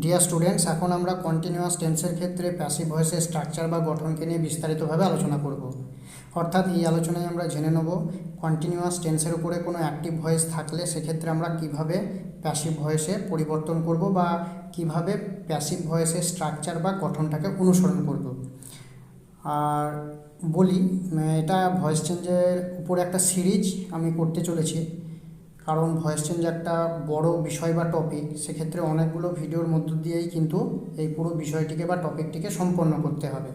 Dear students, এখন আমরা continuous টেন্সের ক্ষেত্রে প্যাসিভ ভয়েসের স্ট্রাকচার বা গঠনকে নিয়ে বিস্তারিতভাবে আলোচনা করব। অর্থাৎ এই আলোচনায় আমরা জেনে নেব কন্টিনিউয়াস টেন্সের উপরে কোনো অ্যাক্টিভ ভয়েস থাকলে সেক্ষেত্রে আমরা কিভাবে প্যাসিভ ভয়েসে পরিবর্তন করব বা কিভাবে প্যাসিভ ভয়েসের স্ট্রাকচার বা গঠনটাকে অনুসরণ করব। আর বলি, এটা ভয়েস চেঞ্জের উপরে একটা সিরিজ আমি করতে চলেছি, কারণ ভয়েস চেঞ্জ একটা বড় বিষয় বা টপিক, সেক্ষেত্রে অনেকগুলো ভিডিওর মধ্য দিয়েই কিন্তু এই পুরো বিষয়টিকে বা টপিকটিকে সম্পন্ন করতে হবে।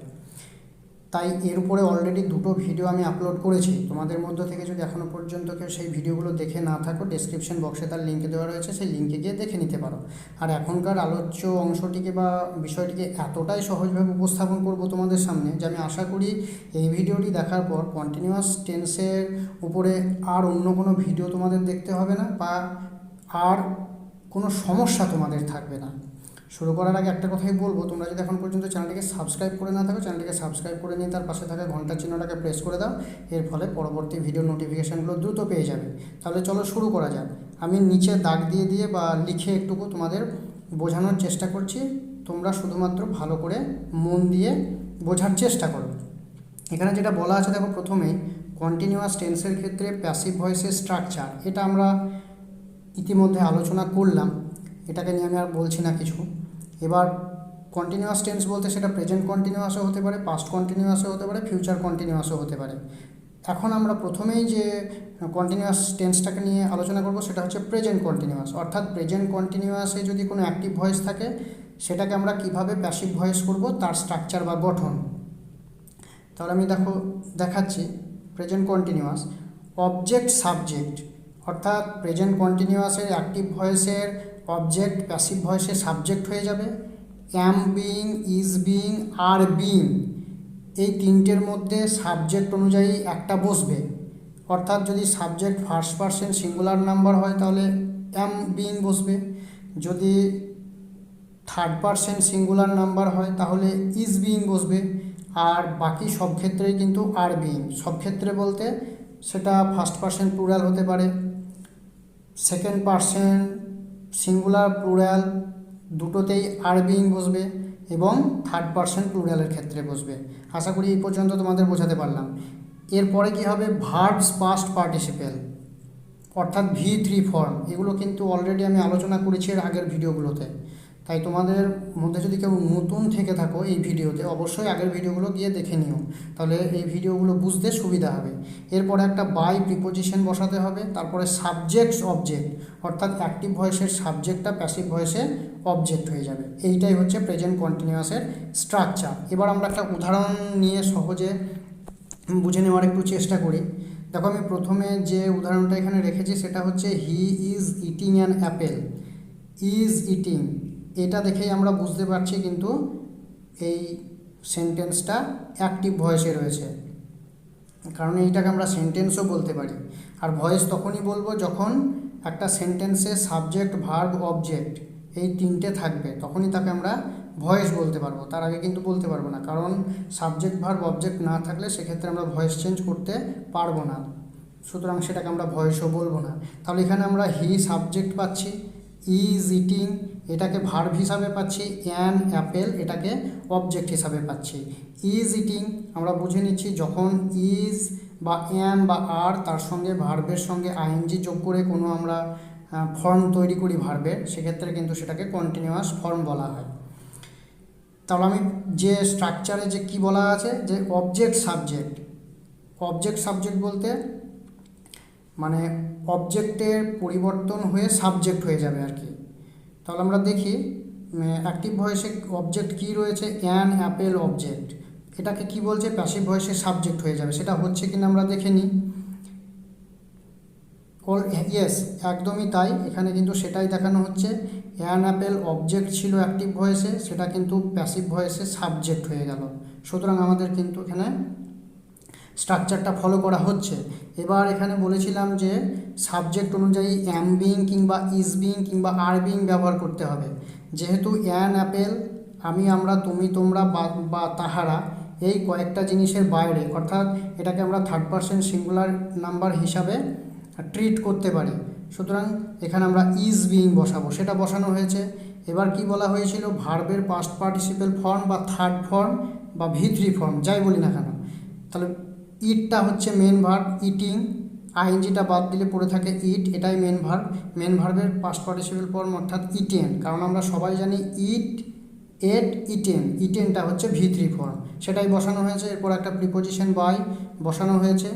তাই এর উপরে অলরেডি দুটো ভিডিও আমি আপলোড করেছি। তোমাদের মধ্য থেকে যদি এখনও পর্যন্ত কেউ সেই ভিডিওগুলো দেখে না থাকো, ডেসক্রিপশন বক্সে তার লিঙ্ক দেওয়া রয়েছে, সেই লিঙ্কে গিয়ে দেখে নিতে পারো। আর এখনকার আলোচ্য অংশটিকে বা বিষয়টিকে এতটাই সহজভাবে উপস্থাপন করব তোমাদের সামনে যে আমি আশা করি এই ভিডিওটি দেখার পর কন্টিনিউয়াস টেন্সের উপরে আর অন্য কোনো ভিডিও তোমাদের দেখতে হবে না বা আর কোনো সমস্যা তোমাদের থাকবে না। শুরু করার আগে একটা কথাই বলবো, তোমরা যদি এখন পর্যন্ত চ্যানেলটিকে সাবস্ক্রাইব করে না থাকো, চ্যানেলটিকে সাবস্ক্রাইব করে নিয়ে তার পাশে থাকা ঘন্টার চিহ্নটাকে প্রেস করে দাও। এর ফলে পরবর্তী ভিডিও নোটিফিকেশানগুলো দ্রুত পেয়ে যাবে। তাহলে চলো শুরু করা যাক। আমি নিচে দাগ দিয়ে দিয়ে বা লিখে একটুকু তোমাদের বোঝানোর চেষ্টা করছি, তোমরা শুধুমাত্র ভালো করে মন দিয়ে বোঝার চেষ্টা করো। এখানে যেটা বলা আছে দেখো, প্রথমেই কন্টিনিউয়াস টেন্সের ক্ষেত্রে প্যাসিভ ভয়েসের স্ট্রাকচার, এটা আমরা ইতিমধ্যে আলোচনা করলাম, এটাকে নিয়ে আমি আর বলছি না কিছু। এবার কন্টিনিউয়াস টেন্স বলতে সেটা প্রেজেন্ট কন্টিনিউয়াসও হতে পারে, পাস্ট কন্টিনিউয়াসও হতে পারে, ফিউচার কন্টিনিউয়াসও হতে পারে। এখন আমরা প্রথমেই যে কন্টিনিউয়াস টেন্সটাকে নিয়ে আলোচনা করব সেটা হচ্ছে প্রেজেন্ট কন্টিনিউয়াস। অর্থাৎ প্রেজেন্ট কন্টিনিউয়াসে যদি কোনো অ্যাক্টিভ ভয়েস থাকে সেটাকে আমরা কিভাবে প্যাসিভ ভয়েস করব, তার স্ট্রাকচার বা গঠন। তাহলে আমি দেখাচ্ছি প্রেজেন্ট কন্টিনিউয়াস। অবজেক্ট সাবজেক্ট, অর্থাৎ প্রেজেন্ট কন্টিনিউয়াসের অ্যাক্টিভ ভয়েসের অবজেক্ট প্যাসিভ ভয়েসে সাবজেক্ট হয়ে যাবে। Am being, is being, are being, এই তিনটের মধ্যে সাবজেক্ট অনুযায়ী একটা বসবে। অর্থাৎ যদি subject first person singular number হয় তাহলে অ্যাম বিইং বসবে, যদি থার্ড পারসন সিঙ্গুলার নাম্বার হয় তাহলে ইজ বিইং বসবে, আর বাকি সব ক্ষেত্রেই কিন্তু আর বিইং। সব ক্ষেত্রে বলতে সেটা ফার্স্ট পারসন প্লুরাল হতে পারে, সেকেন্ড পারসন সিঙ্গুলার প্লুরাল দুটোতেই আর বিইং বসবে, এবং থার্ড পারসন প্লুরালের ক্ষেত্রে বসবে। আশা করি এই পর্যন্ত তোমাদের বোঝাতে পারলাম। এরপরে কি হবে, ভার্বস পাস্ট পার্টিসিপেল, অর্থাৎ V3 ফর্ম। এগুলো কিন্তু অলরেডি আমি আলোচনা করেছি এর আগের ভিডিওগুলোতে। তাই তোমাদের মধ্যে যদি কেউ নতুন থেকে থাকো এই ভিডিওতে, অবশ্যই আগের ভিডিওগুলো গিয়ে দেখে নিও, তাহলে এই ভিডিওগুলো বুঝতে সুবিধা হবে। এরপরে একটা বাই প্রিপোজিশন বসাতে হবে, তারপরে সাবজেক্টস অবজেক্ট, অর্থাৎ অ্যাক্টিভ ভয়েসের সাবজেক্টটা প্যাসিভ ভয়েসে অবজেক্ট হয়ে যাবে। এইটাই হচ্ছে প্রেজেন্ট কন্টিনিউয়াসের স্ট্রাকচার। এবার আমরা একটা উদাহরণ নিয়ে সহজে বুঝে নেওয়ার একটু চেষ্টা করি। দেখো, আমি প্রথমে যে উদাহরণটা এখানে রেখেছি সেটা হচ্ছে he is eating an Apple. Is eating, এটা দেখেই আমরা বুঝতে পারছি কিন্তু এই সেন্টেন্সটা অ্যাক্টিভ ভয়েসে রয়েছে, কারণ এইটাকে আমরা সেন্টেন্সও বলতে পারি। আর ভয়েস তখনই বলবো যখন একটা সেন্টেন্সে সাবজেক্ট ভার্ব অবজেক্ট এই তিনটে থাকবে, তখনই তাকে আমরা ভয়েস বলতে পারবো। তার আগে কিন্তু বলতে পারবো না, কারণ সাবজেক্ট ভার্ব অবজেক্ট না থাকলে সেক্ষেত্রে আমরা ভয়েস চেঞ্জ করতে পারবো না, সুতরাং সেটাকে আমরা ভয়েসও বলবো না। তাহলে এখানে আমরা হি সাবজেক্ট পাচ্ছি, ইজ ইটিং এটাকে ভার্ব হিসাবে পাচ্ছি, অ্যান অ্যাপেল এটাকে অবজেক্ট হিসাবে পাচ্ছি। ইজ ইটিং আমরা বুঝে নিচ্ছি যখন ইজ বা অ্যাম বা আর তার সঙ্গে ভার্বের সঙ্গে আইএনজি যোগ করে কোনো আমরা ফর্ম তৈরি করি ভার্বের, সেক্ষেত্রে কিন্তু সেটাকে কন্টিনিউয়াস ফর্ম বলা হয়। তাহলে আমি যে স্ট্রাকচারে যে কি বলা আছে, যে অবজেক্ট সাবজেক্ট। অবজেক্ট সাবজেক্ট বলতে মানে অবজেক্টের পরিবর্তন হয়ে সাবজেক্ট হয়ে যাবে আর কি। তাহলে আমরা দেখি অ্যাক্টিভ ভয়েসে অবজেক্ট কি রয়েছে, অ্যান অ্যাপেল অবজেক্ট। এটাকে কি বলছে, প্যাসিভ ভয়েসে সাবজেক্ট হয়ে যাবে। সেটা হচ্ছে কিনা আমরা দেখে নিই। ইয়েস, একদমই তাই, এখানে কিন্তু সেটাই দেখানো হচ্ছে। অ্যান অ্যাপেল অবজেক্ট ছিল অ্যাক্টিভ ভয়েসে, সেটা কিন্তু প্যাসিভ ভয়েসে সাবজেক্ট হয়ে গেল। সুতরাং আমাদের কিন্তু এখানে স্ট্রাকচারটা ফলো করা হচ্ছে। এবার এখানে বলেছিলাম যে সাবজেক্ট অনুযায়ী অ্যাম বিইং কিংবা ইজ বিইং কিংবা আর বিইং ব্যবহার করতে হবে। যেহেতু অ্যান অ্যাপেল আমি, আমরা, তুমি, তোমরা বা তাহারা এই কয়েকটা জিনিসের বাইরে, অর্থাৎ এটাকে আমরা থার্ড পারসন সিঙ্গুলার নাম্বার হিসাবে ট্রিট করতে পারি, সুতরাং এখানে আমরা ইজ বিইং বসাবো, সেটা বসানো হয়েছে। এবার কি বলা হয়েছিল, ভার্বের পাস্ট পার্টিসিপেল ফর্ম বা থার্ড ফর্ম বা ভি3 ফর্ম যাই বলি না কেন, তাহলে ইটটা হচ্ছে মেন ভার্ব, ইটিং, আইএনজিটা বাদ দিলে পড়ে থাকে ইট, এটাই মেন ভার্ব। মেন ভার্বের পাস্ট পার্টিসিপেল ফর্ম অর্থাৎ ইটেন, কারণ আমরা সবাই জানি ইট, এট, ইটেন, ইটেনটা হচ্ছে ভি3 ফর্ম, সেটাই বসানো হয়েছে। এরপর একটা প্রিপোজিশন বাই বসানো হয়েছে।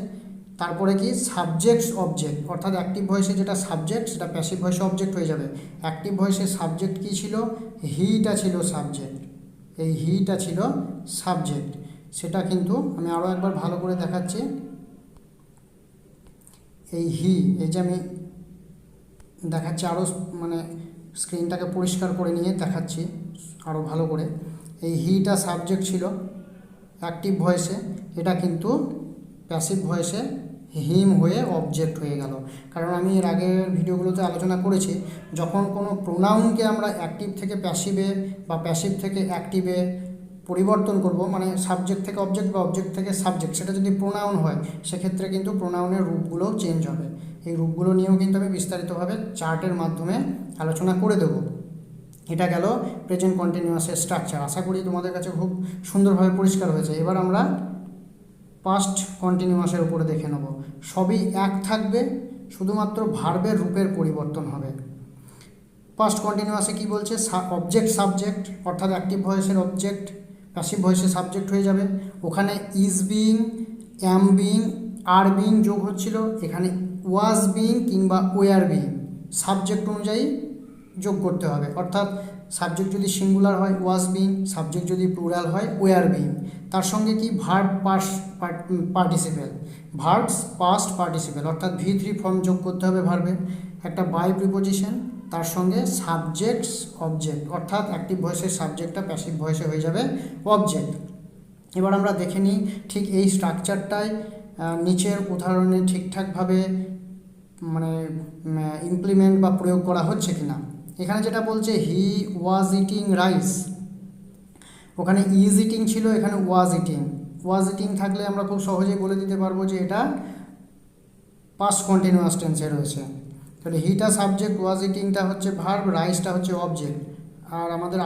তারপরে কি সাবজেক্টস অবজেক্ট, অর্থাৎ অ্যাক্টিভ ভয়েসে যেটা সাবজেক্ট সেটা প্যাসিভ ভয়েসে অবজেক্ট হয়ে যাবে। অ্যাক্টিভ ভয়েসে সাবজেক্ট কী ছিল, হিটা ছিল সাবজেক্ট, এই হিটা ছিল সাবজেক্ট। সেটা কিন্তু আমি আরও একবার ভালো করে দেখাচ্ছি। এই হি, এই যে আমি দেখাচ্ছি আরও, মানে স্ক্রিনটাকে পরিষ্কার করে নিয়ে দেখাচ্ছি আরও ভালো করে। এই হিটা সাবজেক্ট ছিল অ্যাক্টিভ ভয়েসে, এটা কিন্তু প্যাসিভ ভয়েসে হিম হয়ে অবজেক্ট হয়ে গেল। কারণ আমি এর আগের ভিডিওগুলোতে আলোচনা করেছি, যখন কোনো প্রোনাউনকে আমরা অ্যাক্টিভ থেকে প্যাসিভে বা প্যাসিভ থেকে অ্যাক্টিভে পরিবর্তন করব, মানে সাবজেক্ট থেকে অবজেক্ট বা অবজেক্ট থেকে সাবজেক্ট, সেটা যদি প্রোনাউন হয় সেক্ষেত্রে কিন্তু প্রোনাউনের রূপগুলোও চেঞ্জ হবে। এই রূপগুলো নিয়েও কিন্তু আমি বিস্তারিতভাবে চার্টের মাধ্যমে আলোচনা করে দেবো। এটা গেল প্রেজেন্ট কন্টিনিউয়াসের স্ট্রাকচার। আশা করি তোমাদের কাছে খুব সুন্দরভাবে পরিষ্কার হয়েছে। এবার আমরা পাস্ট কন্টিনিউয়াসের উপরে দেখে নেব। সবই এক থাকবে, শুধুমাত্র ভার্বের রূপের পরিবর্তন হবে। পাস্ট কন্টিনিউয়াসে কি বলছে, অবজেক্ট সাবজেক্ট, অর্থাৎ অ্যাক্টিভ ভয়েসের অবজেক্ট প্যাসিভ ভয়েসে সাবজেক্ট হয়ে যাবে। ওখানে is being, am being, are being যোগ হচ্ছিল, এখানে ওয়াজ বিং কিংবা ওয়ার বিং সাবজেক্ট অনুযায়ী যোগ করতে হবে। অর্থাৎ সাবজেক্ট যদি সিঙ্গুলার হয় ওয়াজ বিং, সাবজেক্ট যদি প্লুরাল হয় ওয়ার বিং। তার সঙ্গে কি verb participle, verbs past participle, অর্থাৎ ভি3 ফর্ম যোগ করতে হবে ভার্বের। একটা বাই প্রিপোজিশন, তার সঙ্গে সাবজেক্টস অবজেক্ট, অর্থাৎ অ্যাক্টিভ ভয়েসের সাবজেক্টটা প্যাসিভ ভয়েসে হয়ে যাবে অবজেক্ট। এবার আমরা দেখে নিই ঠিক এই স্ট্রাকচারটাই নিচের উদাহরণে ঠিকঠাকভাবে মানে ইমপ্লিমেন্ট বা প্রয়োগ করা হচ্ছে কিনা। এখানে যেটা বলছে হি ওয়াজ ইটিং রাইস, ওখানে ইজ ইটিং ছিল, এখানে ওয়াজ ইটিং। ওয়াজ ইটিং থাকলে আমরা খুব সহজেই বলে দিতে পারবো যে এটা পাস্ট কন্টিনিউয়াস টেন্সে রয়েছে। তাহলে হিটা সাবজেক্ট, ওয়াজ ইটিংটা হচ্ছে ভার্ব, রাইসটা হচ্ছে অবজেক্ট। আর আমাদের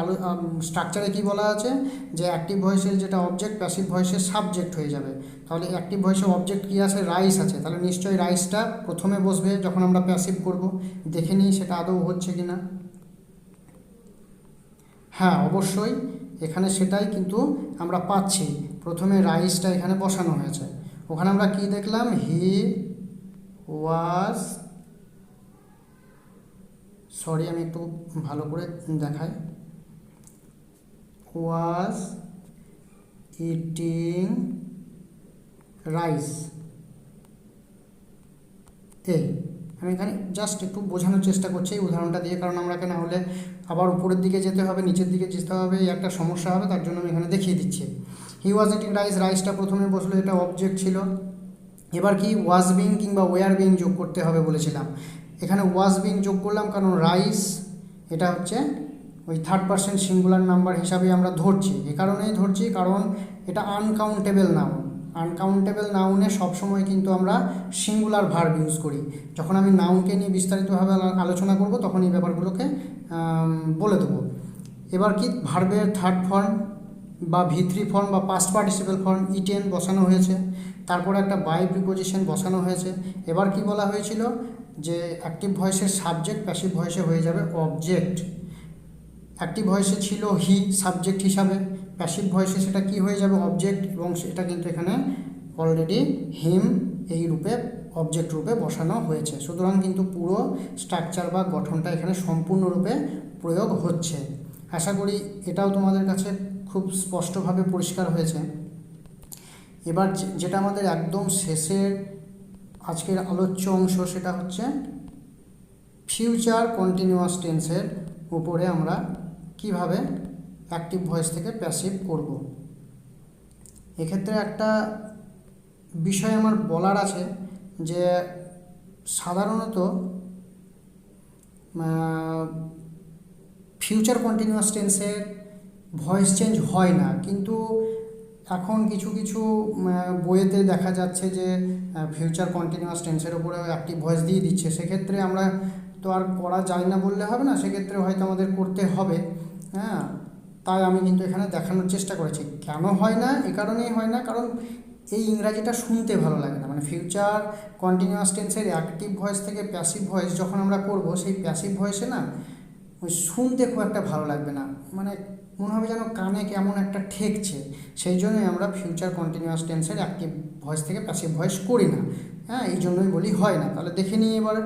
স্ট্রাকচারে কি বলা আছে যে অ্যাক্টিভ ভয়েসের যেটা অবজেক্ট প্যাসিভ ভয়েসের সাবজেক্ট হয়ে যাবে। তাহলে অ্যাক্টিভ ভয়েসে অবজেক্ট কী আছে, রাইস আছে, তাহলে নিশ্চয়ই রাইসটা প্রথমে বসবে যখন আমরা প্যাসিভ করব। দেখে নিই সেটা আদৌ হচ্ছে কি না। হ্যাঁ, অবশ্যই এখানে সেটাই কিন্তু আমরা পাচ্ছি, প্রথমে রাইসটা এখানে বসানো হয়েছে। ওখানে আমরা কি দেখলাম, হি ওয়াজ, সরি আমি একটু ভালো করে দেখাই, ওয়াজ ইটিং রাইস। এই আমি এখানে জাস্ট একটু বোঝানোর চেষ্টা করছি এই উদাহরণটা দিয়ে, কারণ আমরা না হলে আবার উপরের দিকে যেতে হবে, নিচের দিকে যেতে হবে, এই একটা সমস্যা হবে, তার জন্য আমি এখানে দেখিয়ে দিচ্ছি। হি ওয়াজ ইটিং রাইস, রাইসটা প্রথমে বসলো, এটা অবজেক্ট ছিল। এবার কি ওয়াজ বিং কিংবা ওয়ার বিং যোগ করতে হবে বলেছিলাম, এখানে ওয়াজ বিং যোগ করলাম, কারণ রাইস এটা হচ্ছে ওই থার্ড পারসন সিঙ্গুলার নাম্বার হিসাবে আমরা ধরছি। এ কারণেই ধরছি কারণ এটা আনকাউন্টেবল নাউন। আনকাউন্টেবল নাউনে সবসময় কিন্তু আমরা সিঙ্গুলার ভার্ব ইউজ করি। যখন আমি নাউনকে নিয়ে বিস্তারিতভাবে আলোচনা করব তখন এই ব্যাপারগুলোকে বলে দেবো। এবার কি ভার্বের থার্ড ফর্ম বা ভি3 ফর্ম বা পাস্ট পার্টিসিপেল ফর্ম ইটেন বসানো হয়েছে, তারপরে একটা বাই প্রিপোজিশন বসানো হয়েছে। এবার কি বলা হয়েছিল যে অ্যাক্টিভ ভয়েসের সাবজেক্ট প্যাসিভ ভয়েসে হয়ে যাবে অবজেক্ট। অ্যাক্টিভ ভয়েসে ছিল হি সাবজেক্ট হিসাবে, প্যাসিভ ভয়েসে সেটা কি হয়ে যাবে অবজেক্ট, এবং সেটা কিন্তু এখানে অলরেডি হিম এই রূপে অবজেক্ট রূপে বসানো হয়েছে। সুতরাং কিন্তু পুরো স্ট্রাকচার বা গঠনটা এখানে সম্পূর্ণরূপে প্রয়োগ হচ্ছে। আশা করি এটাও তোমাদের কাছে খুব স্পষ্টভাবে পরিষ্কার হয়েছে। এবার যেটা আমাদের একদম শেষের আজকের আলোচ্য অংশ, সেটা হচ্ছে ফিউচার কন্টিনিউয়াস টেন্সের উপরে আমরা কিভাবে অ্যাক্টিভ ভয়েস থেকে প্যাসিভ করব। এক্ষেত্রে একটা বিষয় আমার বলার আছে যে সাধারণত ফিউচার কন্টিনিউয়াস টেন্সের ভয়েস চেঞ্জ হয় না, কিন্তু এখন কিছু কিছু বইয়েতে দেখা যাচ্ছে যে ফিউচার কন্টিনিউয়াস টেন্সের উপরে অ্যাক্টিভ ভয়েস দিয়ে দিচ্ছে। সেক্ষেত্রে আমরা তো আর করা যায় না বললে হবে না, সেক্ষেত্রে হয়তো আমাদের করতে হবে। হ্যাঁ, তাই আমি কিন্তু এখানে দেখানোর চেষ্টা করেছি। কেন হয় না? এ কারণেই হয় না, কারণ এই ইংরাজিটা শুনতে ভালো লাগে না। মানে ফিউচার কন্টিনিউয়াস টেন্সের অ্যাক্টিভ ভয়েস থেকে প্যাসিভ ভয়েস যখন আমরা করব, সেই প্যাসিভ ভয়েসে না ওই শুনতে খুব একটা ভালো লাগবে না, মানে মনে হবে যেন কানে কেমন একটা ঠেকছে। সেই জন্যই আমরা ফিউচার কন্টিনিউয়াস টেন্সের অ্যাক্টিভ ভয়েস থেকে প্যাসিভ ভয়েস করি না। হ্যাঁ, এই জন্যই বলি হয় না। তাহলে দেখে নিই এবার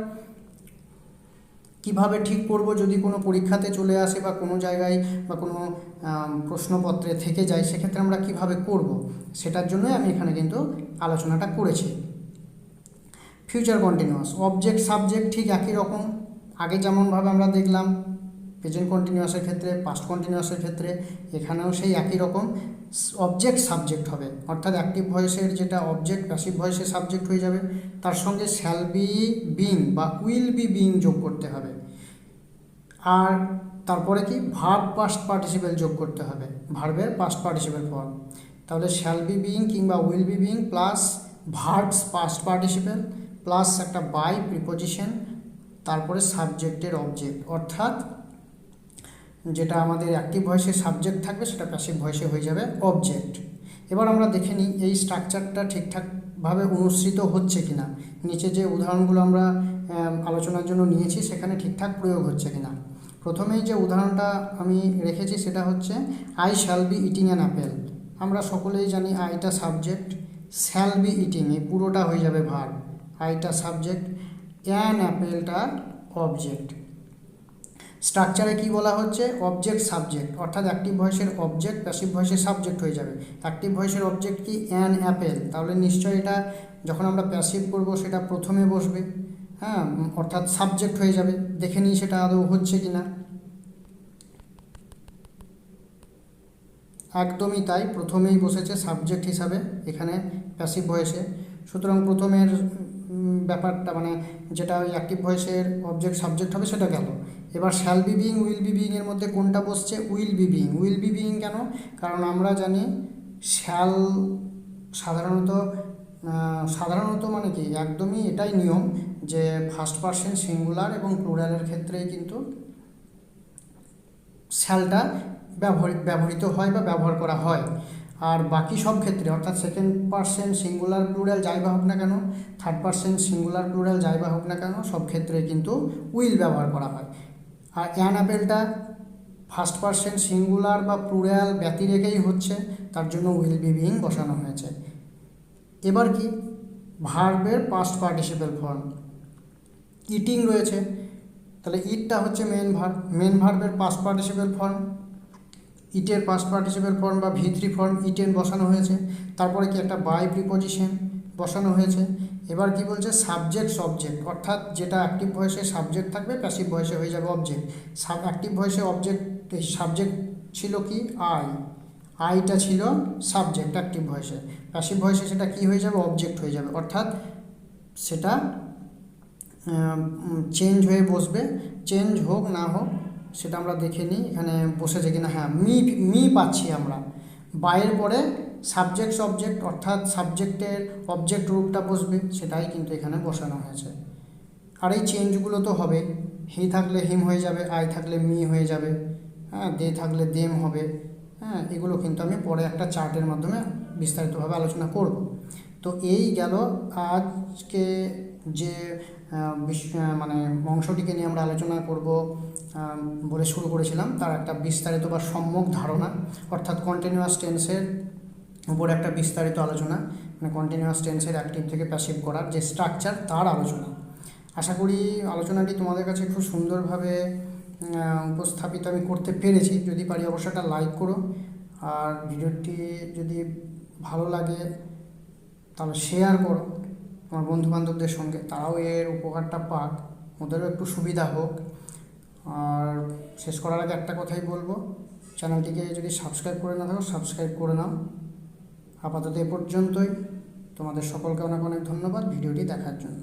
কিভাবে ঠিক করব যদি কোনো পরীক্ষাতে চলে আসে বা কোনো জায়গায় বা কোনো প্রশ্নপত্রে থেকে যায়, সেক্ষেত্রে আমরা কিভাবে করব, সেটার জন্যই আমি এখানে কিন্তু আলোচনাটা করেছি। ফিউচার কন্টিনিউয়াস অবজেক্ট সাবজেক্ট ঠিক একই রকম, আগে যেমনভাবে আমরা দেখলাম প্রেজেন্ট কন্টিনিউয়াসের ক্ষেত্রে, পাস্ট কন্টিনিউয়াসের ক্ষেত্রে, এখানেও সেই একই রকম অবজেক্ট সাবজেক্ট হবে। অর্থাৎ অ্যাক্টিভ ভয়েসের যেটা অবজেক্ট প্যাসিভ ভয়েসের সাবজেক্ট হয়ে যাবে, তার সঙ্গে শ্যাল বি বিং বা উইল বি বিং যোগ করতে হবে। আর তারপরে কি ভার্ব পাস্ট পার্টিসিপেল যোগ করতে হবে, ভার্বের পাস্ট পার্টিসিপেল ফর্ম। তাহলে শ্যাল বি বিং কিংবা will be being plus verbs past participle plus একটা বাই প্রিপোজিশন, তারপরে সাবজেক্টের অবজেক্ট, অর্থাৎ যেটা আমাদের অ্যাক্টিভ ভয়েসে সাবজেক্ট থাকবে সেটা প্যাসিভ ভয়েসে হয়ে যাবে অবজেক্ট। এবার আমরা দেখে নিই এই স্ট্রাকচারটা ঠিকঠাকভাবে অনুসৃত হচ্ছে কিনা, নিচে যে উদাহরণগুলো আমরা আলোচনার জন্য নিয়েছি সেখানে ঠিকঠাক প্রয়োগ হচ্ছে কিনা। প্রথমেই যে উদাহরণটা আমি রেখেছি সেটা হচ্ছে I shall be eating an Apple. আমরা সকলেই জানি আইটা সাবজেক্ট, শ্যাল বি ইটিং এই পুরোটা হয়ে যাবে ভার্ব, আইটা সাবজেক্ট, অ্যান অ্যাপেলটা অবজেক্ট। স্ট্রাকচারে কি বলা হচ্ছে অবজেক্ট সাবজেক্ট, অর্থাৎ অ্যাক্টিভ ভয়েসের অবজেক্ট প্যাসিভ ভয়েসের সাবজেক্ট হয়ে যাবে। অ্যাক্টিভ ভয়েসের অবজেক্ট কি অ্যান অ্যাপেল, তাহলে নিশ্চয়ই এটা যখন আমরা প্যাসিভ করব সেটা প্রথমে বসবে। হ্যাঁ, অর্থাৎ সাবজেক্ট হয়ে যাবে। দেখে নিই সেটা আদৌ হচ্ছে কি না। একদমই তাই, প্রথমেই বসেছে সাবজেক্ট হিসাবে এখানে প্যাসিভ ভয়েসে। সুতরাং প্রথমের ব্যাপারটা মানে যেটা ওই অ্যাক্টিভ ভয়েসের অবজেক্ট সাবজেক্ট হবে সেটা গেল। এবার shall be being will be being এর মধ্যে কোনটা বসছে? Will be being. Will be being কেন? কারণ আমরা জানি শ্যাল সাধারণত মানে কি একদমই এটাই নিয়ম যে ফার্স্ট পারসন সিঙ্গুলার এবং প্লুরালের ক্ষেত্রেই কিন্তু শ্যালটা ব্যবহৃত হয় বা ব্যবহার করা হয়। আর বাকি সব ক্ষেত্রে অর্থাৎ সেকেন্ড পারসন সিঙ্গুলার প্লুরাল যাই বা হোক না কেন, থার্ড পারসন সিঙ্গুলার প্লুরাল যাই বা হোক না কেন, সব ক্ষেত্রে কিন্তু উইল ব্যবহার করা হয়। আর অ্যান অ্যাপেলটা ফার্স্ট পারসন সিঙ্গুলার বা প্লুরাল ব্যতি রেখেই হচ্ছে, তার জন্য উইল বি বিং বসানো হয়েছে। এবার কি ভার্বের পাস্ট পার্টিসিপেল ফর্ম, ইটিং রয়েছে, তাহলে ইটটা হচ্ছে মেন ভার্বের পাস্ট পার্টিসিপেল ফর্ম, ইটের পাস্ট পার্টিসিপেল ফর্ম বা V3 ফর্ম ইটেন বসানো হয়েছে। তারপরে কি একটা বাই প্রিপোজিশন বসানো হয়েছে। এবার কি বলছে সাবজেক্ট অবজেক্ট, অর্থাৎ যেটা অ্যাক্টিভ ভয়েসে সাবজেক্ট থাকবে প্যাসিভ ভয়েসে হয়ে যাবে অবজেক্ট। অ্যাক্টিভ ভয়েসে অবজেক্ট সাবজেক্ট ছিল কি আইটা ছিল সাবজেক্ট অ্যাক্টিভ ভয়েসে, প্যাসিভ ভয়েসে সেটা কি হয়ে যাবে অবজেক্ট হয়ে যাবে, অর্থাৎ সেটা চেঞ্জ হয়ে বসবে। চেঞ্জ হোক না হোক সেটা আমরা দেখে নিই এখানে বসেছে কিনা। হ্যাঁ, মি পাচ্ছি আমরা। বাইয়ের পরে সাবজেক্ট অবজেক্ট, অর্থাৎ সাবজেক্টের অবজেক্ট রূপটা বসবে, সেটাই কিন্তু এখানে বসানো হয়েছে। আর এই চেঞ্জগুলো তো হবে, হি থাকলে হিম হয়ে যাবে, আই থাকলে মি হয়ে যাবে, হ্যাঁ, দে থাকলে দেম হবে। হ্যাঁ, এগুলো কিন্তু আমি পরে একটা চার্টের মাধ্যমে বিস্তারিতভাবে আলোচনা করব। তো এই গেল আজকে যে মানে অংশটিকে নিয়ে আমরা আলোচনা করব বলে শুরু করেছিলাম, তার একটা বিস্তারিত বা সম্যক ধারণা, অর্থাৎ কন্টিনিউয়াস টেন্সের উপর একটা বিস্তারিত আলোচনা, মানে কন্টিনিউয়াস টেন্সের অ্যাক্টিভ থেকে প্যাসিভ করার যে স্ট্রাকচার তার আলোচনা। আশা করি আলোচনাটি তোমাদের কাছে খুব সুন্দরভাবে উপস্থাপিত আমি করতে পেরেছি। যদি পারি অবশ্যই একটা লাইক করো, আর ভিডিওটি যদি ভালো লাগে তাহলে শেয়ার করো তোমার বন্ধুবান্ধবদের সঙ্গে, তারাও এর উপকারটা পাক, ওদেরও একটু সুবিধা হোক। আর শেষ করার আগে একটা কথাই বলবো, চ্যানেলটিকে যদি সাবস্ক্রাইব করে না থাকো সাবস্ক্রাইব করে নাও। আপাতত এ পর্যন্তই। তোমাদের সকলকে অনেক অনেক ধন্যবাদ ভিডিওটি দেখার জন্য।